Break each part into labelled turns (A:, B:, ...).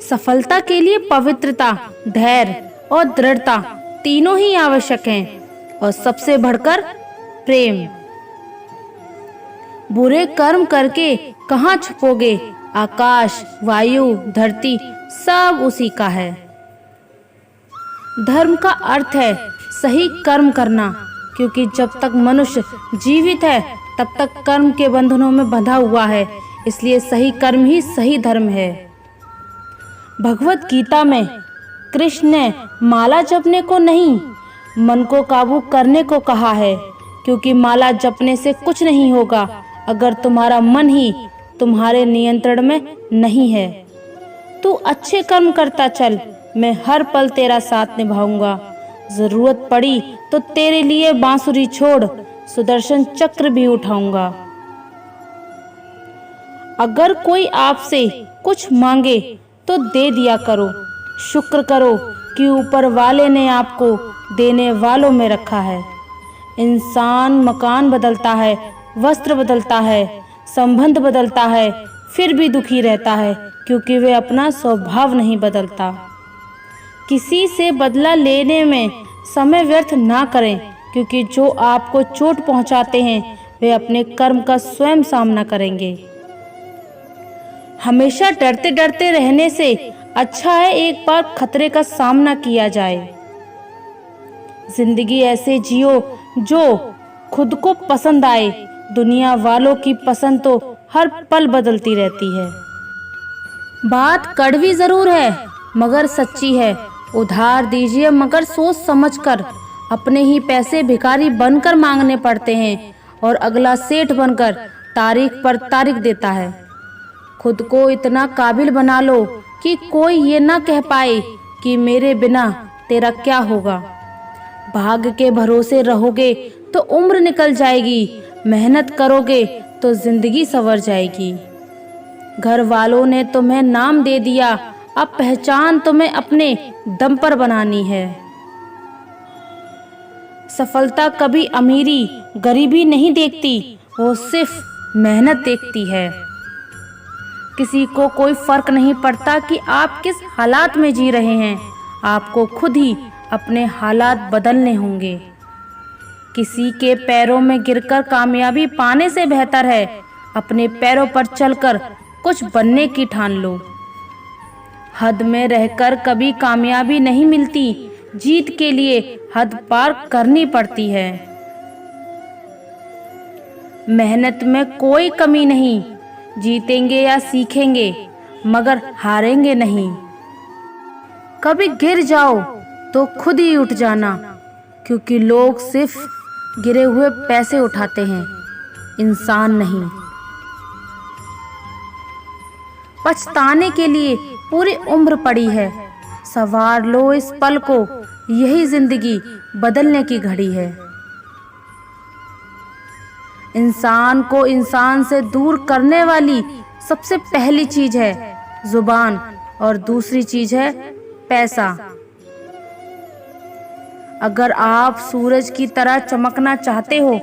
A: सफलता के लिए पवित्रता, धैर्य और दृढ़ता तीनों ही आवश्यक हैं और सबसे बढ़कर प्रेम। बुरे कर्म करके कहाँ छुपोगे, आकाश, वायु, धरती सब उसी का है। धर्म का अर्थ है सही कर्म करना, क्योंकि जब तक मनुष्य जीवित है तब तक कर्म के बंधनों में बंधा हुआ है, इसलिए सही कर्म ही सही धर्म है। भगवत गीता में कृष्ण ने माला जपने को नहीं, मन को काबू करने को कहा है, क्योंकि माला जपने से कुछ नहीं होगा अगर तुम्हारा मन ही तुम्हारे नियंत्रण में नहीं है। तू अच्छे कर्म करता चल, मैं हर पल तेरा साथ निभाऊंगा। जरूरत पड़ी तो तेरे लिए बांसुरी छोड़ सुदर्शन चक्र भी उठाऊंगा। अगर कोई आपसे कुछ मांगे तो दे दिया करो। शुक्र करो कि ऊपर वाले ने आपको देने वालों में रखा है। इंसान मकान बदलता है, वस्त्र बदलता है, संबंध बदलता है, फिर भी दुखी रहता है, क्योंकि वे अपना स्वभाव नहीं बदलता। किसी से बदला लेने में समय व्यर्थ ना करें, क्योंकि जो आपको चोट पहुंचाते हैं वे अपने कर्म का स्वयं सामना करेंगे। हमेशा डरते डरते रहने से अच्छा है एक बार खतरे का सामना किया जाए। जिंदगी ऐसे जियो जो खुद को पसंद आए। दुनिया वालों की पसंद तो हर पल बदलती रहती है। बात कड़वी जरूर है मगर सच्ची है। उधार दीजिए मगर सोच समझकर। अपने ही पैसे भिखारी बनकर मांगने पड़ते हैं और अगला सेठ बनकर तारीख पर तारीख देता है। खुद को इतना काबिल बना लो कि कोई ये ना कह पाए कि मेरे बिना तेरा क्या होगा। भाग्य के भरोसे रहोगे तो उम्र निकल जाएगी, मेहनत करोगे तो जिंदगी संवर जाएगी। घर वालों ने तुम्हें नाम दे दिया, अब पहचान तुम्हें अपने दम पर बनानी है। सफलता कभी अमीरी गरीबी नहीं देखती, वो सिर्फ मेहनत देखती है। किसी को कोई फर्क नहीं पड़ता कि आप किस हालात में जी रहे हैं, आपको खुद ही अपने हालात बदलने होंगे। किसी के पैरों में गिरकर कामयाबी पाने से बेहतर है अपने पैरों पर चलकर कुछ बनने की ठान लो। हद में रहकर कभी कामयाबी नहीं मिलती, जीत के लिए हद पार करनी पड़ती है। मेहनत में कोई कमी नहीं, जीतेंगे या सीखेंगे मगर हारेंगे नहीं। कभी गिर जाओ तो खुद ही उठ जाना, क्योंकि लोग सिर्फ गिरे हुए पैसे उठाते हैं, इंसान नहीं। पछताने के लिए पूरी उम्र पड़ी है, संवार लो इस पल को, यही जिंदगी बदलने की घड़ी है। इंसान को इंसान से दूर करने वाली सबसे पहली चीज है जुबान और दूसरी चीज है पैसा। अगर आप सूरज की तरह चमकना चाहते हो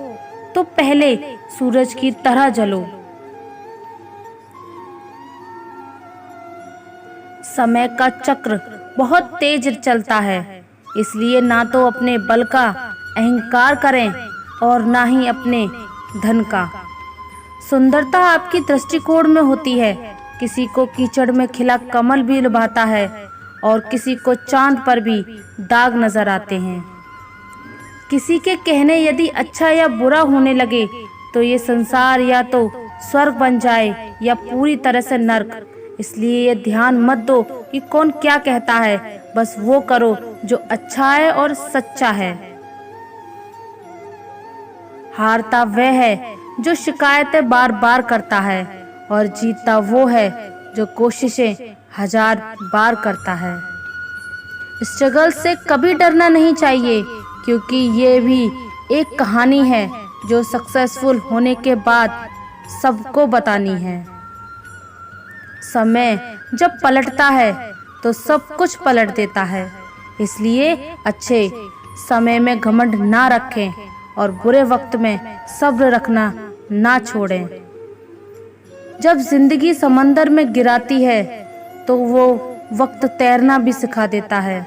A: तो पहले सूरज की तरह जलो। समय का चक्र बहुत तेज चलता है, इसलिए ना तो अपने बल का अहंकार करें और ना ही अपने धन का। सुंदरता आपकी दृष्टिकोण में होती है। किसी को कीचड़ में खिला कमल भी लुभाता है और किसी को चांद पर भी दाग नजर आते हैं। किसी के कहने यदि अच्छा या बुरा होने लगे तो ये संसार या तो स्वर्ग बन जाए या पूरी तरह से नर्क। इसलिए ये ध्यान मत दो कि कौन क्या कहता है, बस वो करो जो अच्छा है और सच्चा है। हारता वह है जो शिकायतें बार बार करता है और जीतता वो है जो कोशिशें 1000 बार करता है। स्ट्रगल से कभी डरना नहीं चाहिए, क्योंकि ये भी एक कहानी है जो सक्सेसफुल होने के बाद सबको बतानी है। समय जब पलटता है तो सब कुछ पलट देता है, इसलिए अच्छे समय में घमंड ना रखें और बुरे वक्त में सब्र रखना ना छोड़ें। जब जिंदगी समंदर में गिराती है तो वो वक्त तैरना भी सिखा देता है।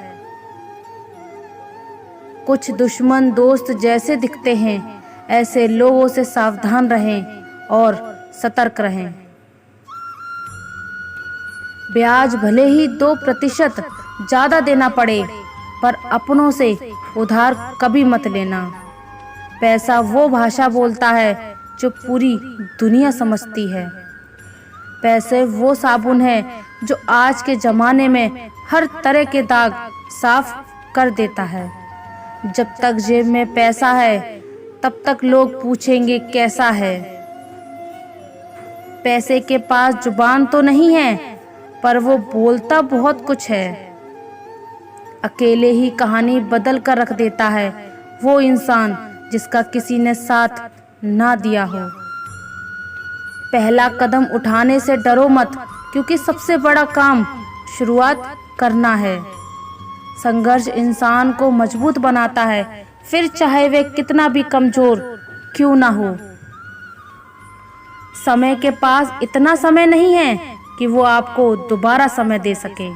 A: कुछ दुश्मन दोस्त जैसे दिखते हैं, ऐसे लोगों से सावधान रहें और सतर्क रहें। ब्याज भले ही 2% ज़्यादा देना पड़े, पर अपनों से उधार कभी मत लेना। पैसा वो भाषा बोलता है जो पूरी दुनिया समझती है। पैसे वो साबुन है जो आज के ज़माने में हर तरह के दाग साफ कर देता है। जब तक जेब में पैसा है, तब तक लोग पूछेंगे कैसा है। पैसे के पास जुबान तो नहीं है, पर वो बोलता बहुत कुछ है। अकेले ही कहानी बदल कर रख देता है वो इंसान जिसका किसी ने साथ ना दिया हो। पहला कदम उठाने से डरो मत, क्योंकि सबसे बड़ा काम शुरुआत करना है। संघर्ष इंसान को मजबूत बनाता है, फिर चाहे वे कितना भी कमजोर क्यों ना हो। समय के पास इतना समय नहीं है कि वो आपको दोबारा समय दे सके।